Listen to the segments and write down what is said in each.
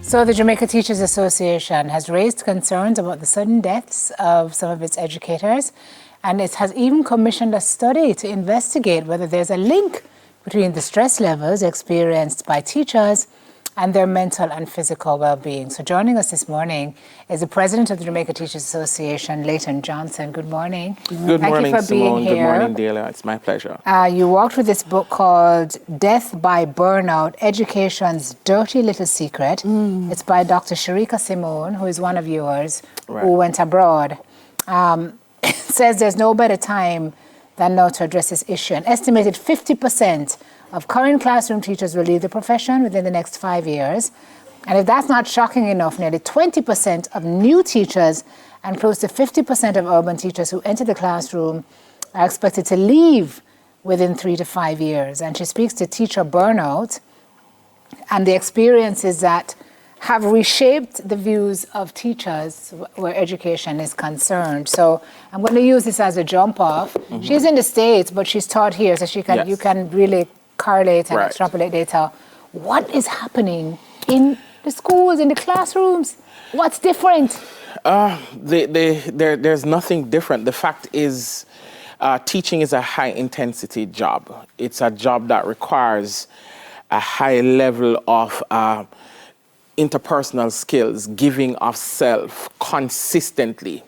So the Jamaica Teachers Association has raised concerns about the sudden deaths of some of its educators, and it has even commissioned a study to investigate whether there's a link between the stress levels experienced by teachers and their mental and physical well-being. So joining us this morning is the president of the Jamaica Teachers Association, Leighton Johnson. Good morning. Good morning, Simone. Good morning, Delia. It's my pleasure. You walked with this book called Death by Burnout, Education's Dirty Little Secret. It's by Dr. Sharika Simone, who is one of yours, who went abroad. It says there's no better time than now to address this issue. An estimated 50% of current classroom teachers will leave the profession within the next 5 years. And if that's not shocking enough, nearly 20% of new teachers and close to 50% of urban teachers who enter the classroom are expected to leave within 3 to 5 years. And she speaks to teacher burnout and the experiences that have reshaped the views of teachers where education is concerned. So I'm going to use this as a jump off. She's in the States, but she's taught here, so you can really correlate and extrapolate data. What is happening in the schools, in the classrooms? What's different? There's nothing different. The fact is, teaching is a high-intensity job. It's a job that requires a high level of interpersonal skills, giving of self consistently.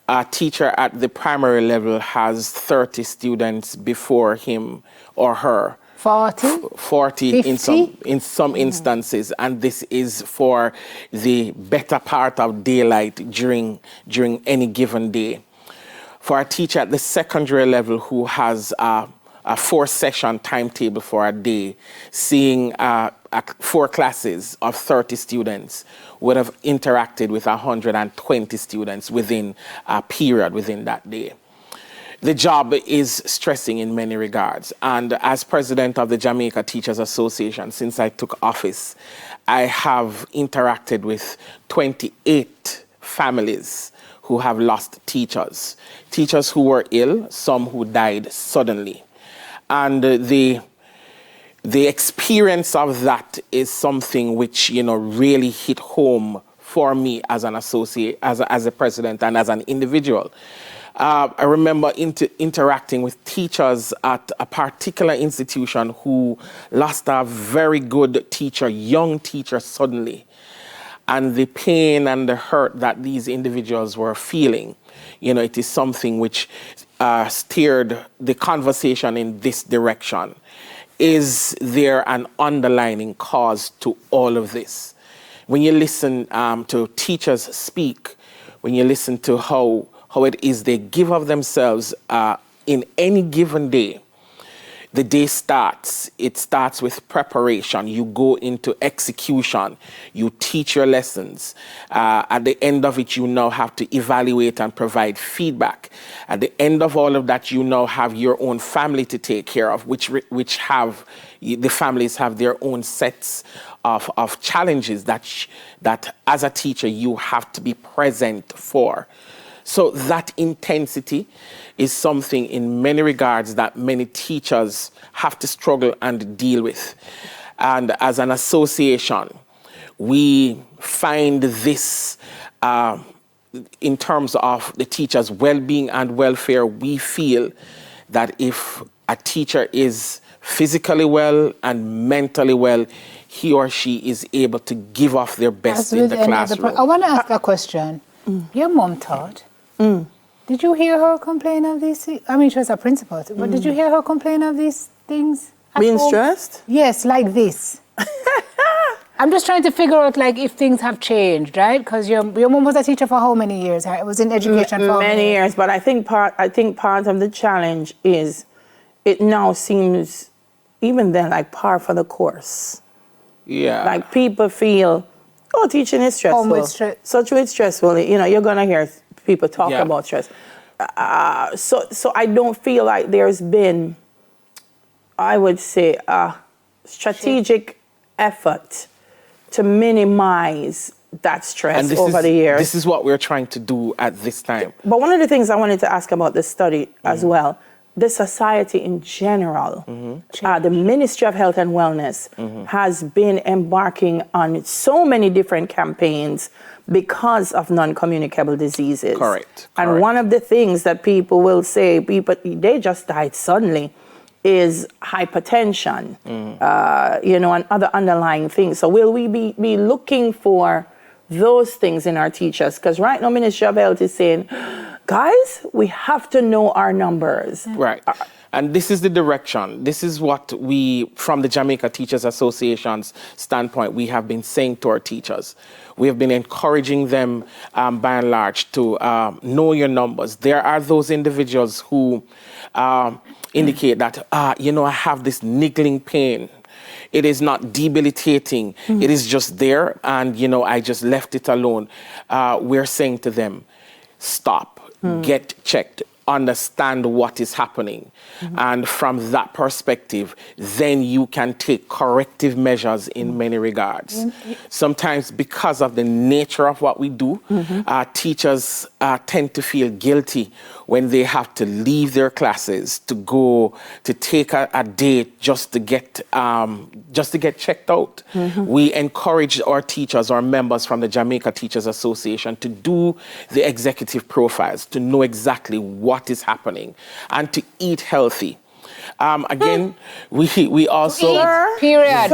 A teacher at the primary level has 30 students before him or her. 40 in some instances, and this is for the better part of daylight during any given day. For a teacher at the secondary level who has a 4-session timetable for a day, seeing 4 classes of 30 students would have interacted with 120 students within a period within that day. The job is stressing in many regards. And as president of the Jamaica Teachers Association, since I took office, I have interacted with 28 families who have lost teachers. Teachers who were ill, some who died suddenly. And the experience of that is something which, really hit home for me as an associate, as a president and as an individual. I remember interacting with teachers at a particular institution who lost a very good teacher, young teacher, suddenly. And the pain and the hurt that these individuals were feeling, it is something which steered the conversation in this direction. Is there an underlying cause to all of this? When you listen to teachers speak, when you listen to how it is they give of themselves in any given day, the day starts. It starts with preparation. You go into execution. You teach your lessons. At the end of it, you now have to evaluate and provide feedback. At the end of all of that, you now have your own family to take care of, which have the families have their own sets of challenges that as a teacher you have to be present for. So that intensity is something in many regards that many teachers have to struggle and deal with. And as an association, we find this in terms of the teachers' well-being and welfare. We feel that if a teacher is physically well and mentally well, he or she is able to give off their best in the classroom. I want to ask a question. Your mom taught. Did you hear her complain of these things? I mean, she was a principal, but did you hear her complain of these things? Being stressed? Yes, like this. I'm just trying to figure out, if things have changed, right? Because your mom was a teacher for how many years? It was in education for many years. But I think part of the challenge is it now seems, even then, like par for the course. Yeah. Like people feel, teaching is stressful. It's stressful. You're gonna hear people talk about stress. So I don't feel like there's been, I would say, a strategic effort to minimize that stress over the years. This is what we're trying to do at this time. But one of the things I wanted to ask about this study as well, the society in general, the Ministry of Health and Wellness has been embarking on so many different campaigns because of non-communicable diseases. Correct. And one of the things that people will say, they just died suddenly, is hypertension, and other underlying things. So will we be looking for those things in our teachers? Because right now, Ministry of Health is saying, guys, we have to know our numbers. Right. And this is the direction. This is what we, from the Jamaica Teachers Association's standpoint, we have been saying to our teachers. We have been encouraging them, by and large, to know your numbers. There are those individuals who indicate that, I have this niggling pain. It is not debilitating. It is just there, and, I just left it alone. We're saying to them, stop, get checked, understand what is happening. And from that perspective, then you can take corrective measures in many regards. Sometimes because of the nature of what we do, teachers tend to feel guilty when they have to leave their classes to go to take a date just to get checked out. We encourage our teachers, our members from the Jamaica Teachers Association, to do the executive profiles, to know exactly what is happening, and to eat healthy. Again, we also period.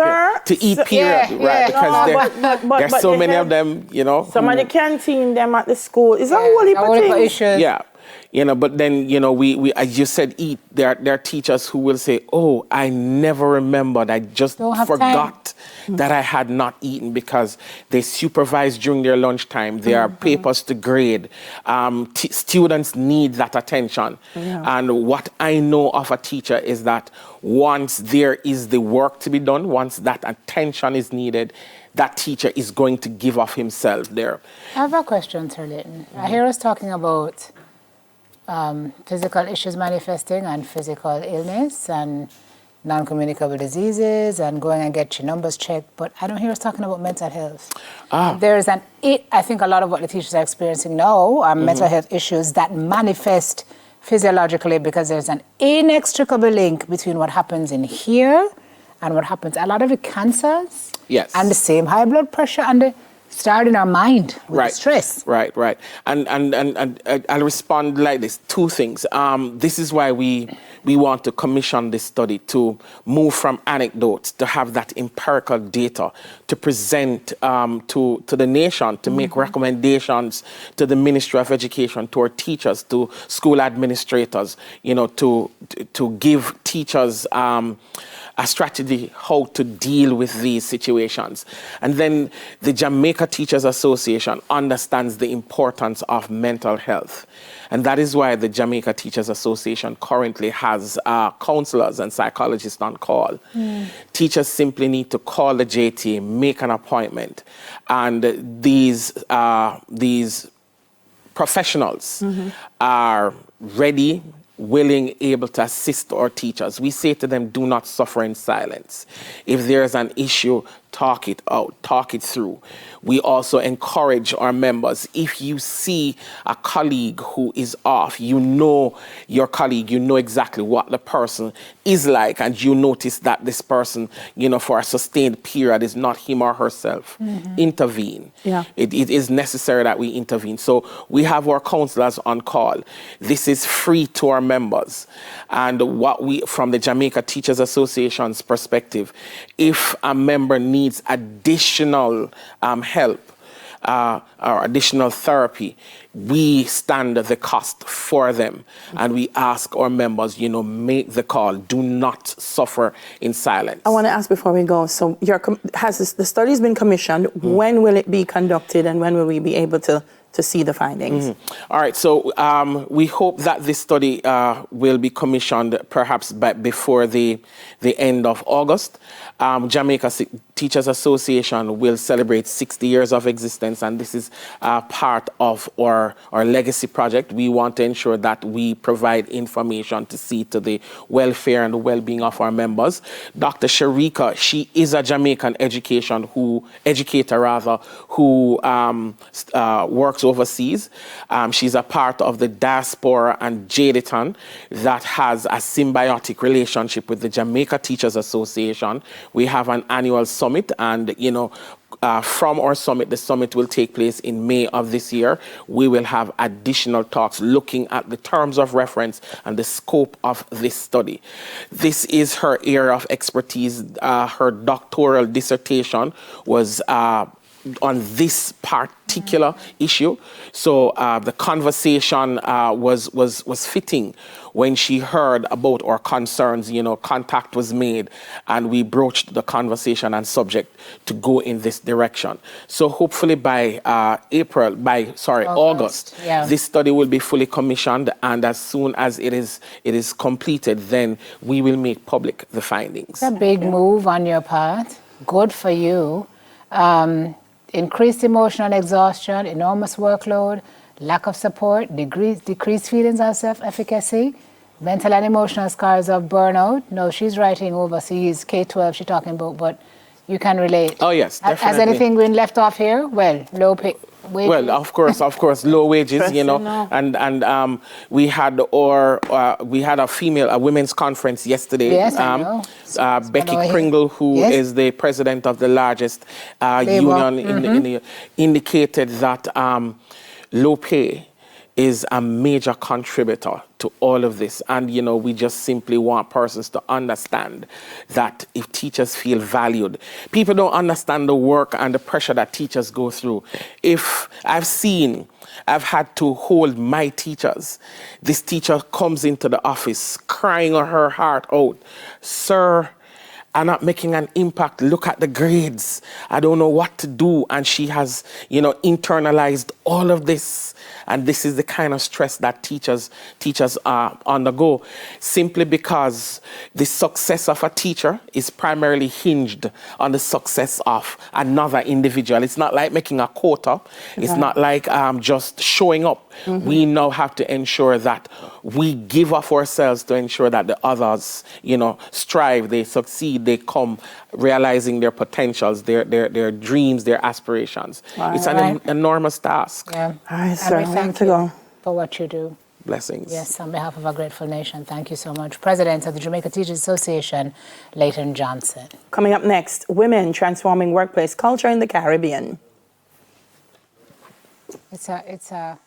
To eat period, right? Because there's so many of them, Some of the canteen them at the school is a whole heap of things. Yeah. But then, we as you said, eat. There are teachers who will say, oh, I never remembered. I just forgot that I had not eaten, because they supervise during their lunchtime. There are papers to grade. Students need that attention. And what I know of a teacher is that once there is the work to be done, once that attention is needed, that teacher is going to give of himself there. I have a question, Sir Leighton. I hear us talking about physical issues manifesting and physical illness and non-communicable diseases and going and get your numbers checked, but I don't hear us talking about mental health. There's I think a lot of what the teachers are experiencing now are mental health issues that manifest physiologically, because there's an inextricable link between what happens in here and what happens. A lot of the cancers and the same high blood pressure and the start in our mind with the stress. Right. And I'll respond like this. Two things. This is why we want to commission this study, to move from anecdotes, to have that empirical data, to present to the nation, to make recommendations to the Ministry of Education, to our teachers, to school administrators, to give teachers a strategy how to deal with these situations. And then the Jamaica Teachers Association understands the importance of mental health. And that is why the Jamaica Teachers Association currently has counselors and psychologists on call. Teachers simply need to call the JT, make an appointment, and these professionals are ready, willing, able to assist our teachers. We say to them, do not suffer in silence. If there's an issue, talk it out, talk it through. We also encourage our members, if you see a colleague who is off, you know your colleague, you know exactly what the person is like, and you notice that this person, for a sustained period is not him or herself, intervene. It is necessary that we intervene. So we have our counselors on call. This is free to our members. And what we, from the Jamaica Teachers Association's perspective, if a member needs additional help or additional therapy, we stand the cost for them. And we ask our members, make the call. Do not suffer in silence. I want to ask before we go, so the study's been commissioned. When will it be conducted, and when will we be able to see the findings? All right, so we hope that this study will be commissioned perhaps before the end of August. Jamaica Teachers Association will celebrate 60 years of existence, and this is part of our legacy project. We want to ensure that we provide information to see to the welfare and the well-being of our members. Dr. Sharika, she is a Jamaican educator who works works overseas. She's a part of the diaspora and Jaditon that has a symbiotic relationship with the Jamaica Teachers Association. We have an annual summit, and from our summit, the summit will take place in May of this year. We will have additional talks looking at the terms of reference and the scope of this study. This is her area of expertise. Her doctoral dissertation was on this particular issue. So the conversation was fitting when she heard about our concerns. Contact was made, and we broached the conversation and subject to go in this direction. So hopefully by August, this study will be fully commissioned, and as soon as it is completed, then we will make public the findings. It's a big move on your part. Good for you. Increased emotional exhaustion, enormous workload, lack of support, decreased feelings of self-efficacy, mental and emotional scars of burnout. No, she's writing overseas, K-12 she's talking about, but you can relate. Oh, yes, definitely. Has anything been left off here? Well, low pay. Wages. Well, of course, low wages, and we had a women's conference yesterday. Yes, I know. Becky Pringle, who is the president of the largest union, indicated that low pay is a major contributor to all of this. And, we just simply want persons to understand that if teachers feel valued, people don't understand the work and the pressure that teachers go through. If I've had to hold my teachers. This teacher comes into the office crying her heart out. Sir, I'm not making an impact. Look at the grades. I don't know what to do. And she has, internalized all of this. And this is the kind of stress that teachers undergo, simply because the success of a teacher is primarily hinged on the success of another individual. It's not like making a quota. It's not like just showing up. We now have to ensure that we give of ourselves to ensure that the others, strive, they succeed, they come realizing their potentials, their dreams, their aspirations. It's an enormous task. Yeah. All right, sir. Thank you for what you do. Blessings. Yes, on behalf of our grateful nation, thank you so much. President of the Jamaica Teachers Association, Leighton Johnson. Coming up next, women transforming workplace culture in the Caribbean. It's a